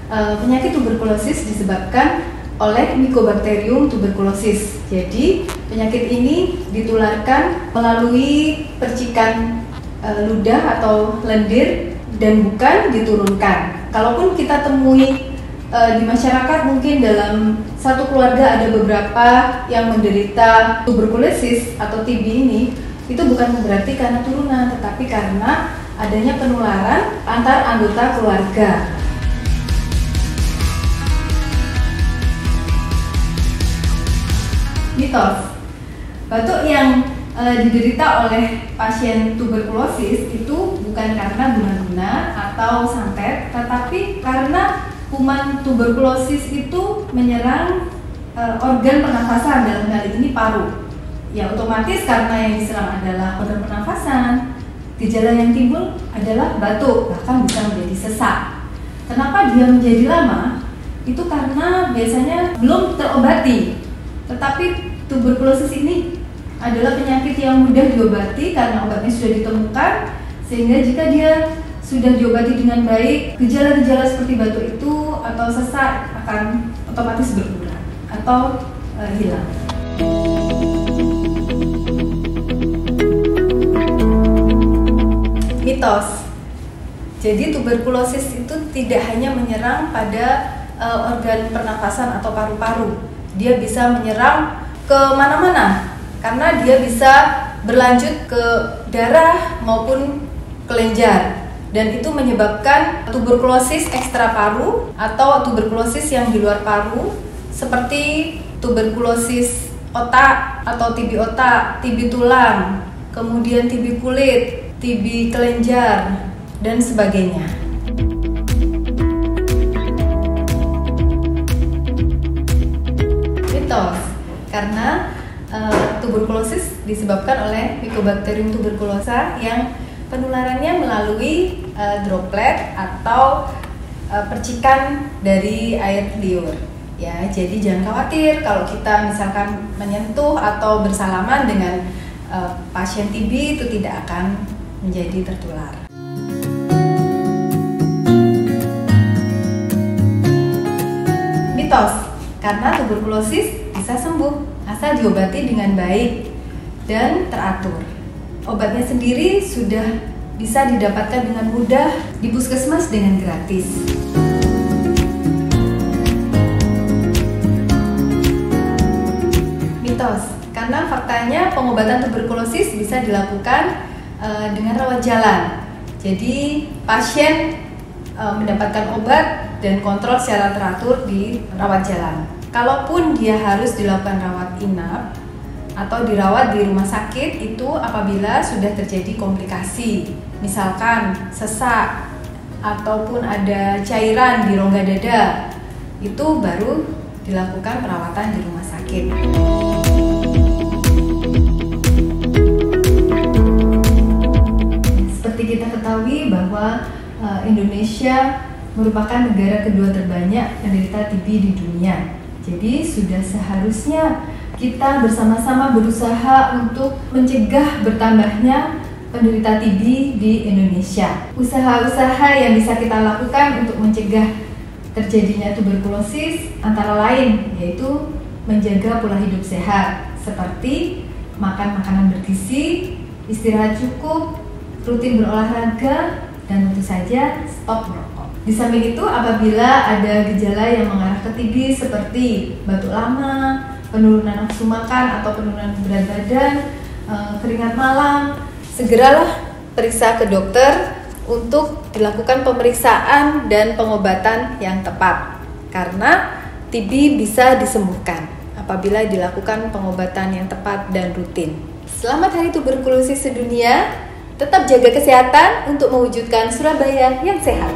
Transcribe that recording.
penyakit tuberkulosis disebabkan oleh Mycobacterium tuberculosis. Jadi penyakit ini ditularkan melalui percikan ludah atau lendir dan bukan diturunkan. Kalaupun kita temui di masyarakat, mungkin dalam satu keluarga ada beberapa yang menderita tuberkulosis atau TB ini, itu bukan berarti karena turunan, tetapi karena adanya penularan antar anggota keluarga. Mitos, batuk yang diderita oleh pasien tuberkulosis itu bukan karena guna-guna atau santet, tetapi karena kuman tuberkulosis itu menyerang organ pernafasan, dalam hal ini paru. Ya, otomatis karena yang diserang adalah organ pernafasan, gejala yang timbul adalah batuk, bahkan bisa menjadi sesak. Kenapa dia menjadi lama? Itu karena biasanya belum terobati. Tetapi tuberkulosis ini adalah penyakit yang mudah diobati karena obatnya sudah ditemukan, sehingga jika dia sudah diobati dengan baik, gejala-gejala seperti batuk itu atau sesak akan otomatis berkurang atau hilang. Mitos. Jadi tuberkulosis itu tidak hanya menyerang pada organ pernafasan atau paru-paru. Dia bisa menyerang ke mana-mana karena dia bisa berlanjut ke darah maupun kelenjar. Dan itu menyebabkan tuberkulosis ekstra paru atau tuberkulosis yang di luar paru, seperti tuberkulosis otak atau TB otak, TB tulang, kemudian TB kulit, TB kelenjar, dan sebagainya. Mitos, karena tuberkulosis disebabkan oleh Mycobacterium tuberculosa yang penularannya melalui droplet atau percikan dari air liur. Ya, jadi jangan khawatir kalau kita misalkan menyentuh atau bersalaman dengan pasien TB, itu tidak akan menjadi tertular. Mitos, karena tuberkulosis bisa sembuh asal diobati dengan baik dan teratur. Obatnya sendiri sudah bisa didapatkan dengan mudah di puskesmas dengan gratis. Mitos, karena faktanya pengobatan tuberkulosis bisa dilakukan dengan rawat jalan. Jadi pasien mendapatkan obat dan kontrol secara teratur di rawat jalan. Kalaupun dia harus dilakukan rawat inap atau dirawat di rumah sakit, itu apabila sudah terjadi komplikasi, misalkan sesak ataupun ada cairan di rongga dada, itu baru dilakukan perawatan di rumah sakit. Seperti kita ketahui bahwa Indonesia merupakan negara kedua terbanyak penderita TB di dunia. Jadi sudah seharusnya kita bersama-sama berusaha untuk mencegah bertambahnya penderita TB di Indonesia. Usaha-usaha yang bisa kita lakukan untuk mencegah terjadinya tuberkulosis antara lain yaitu menjaga pola hidup sehat, seperti makan makanan bergizi, istirahat cukup, rutin berolahraga, dan tentu saja stop merokok. Di samping itu, apabila ada gejala yang mengarah ke TB seperti batuk lama, penurunan nafsu makan atau penurunan berat badan, keringat malam, segeralah periksa ke dokter untuk dilakukan pemeriksaan dan pengobatan yang tepat. Karena TB bisa disembuhkan apabila dilakukan pengobatan yang tepat dan rutin. Selamat Hari Tuberkulosis Sedunia. Tetap jaga kesehatan untuk mewujudkan Surabaya yang sehat.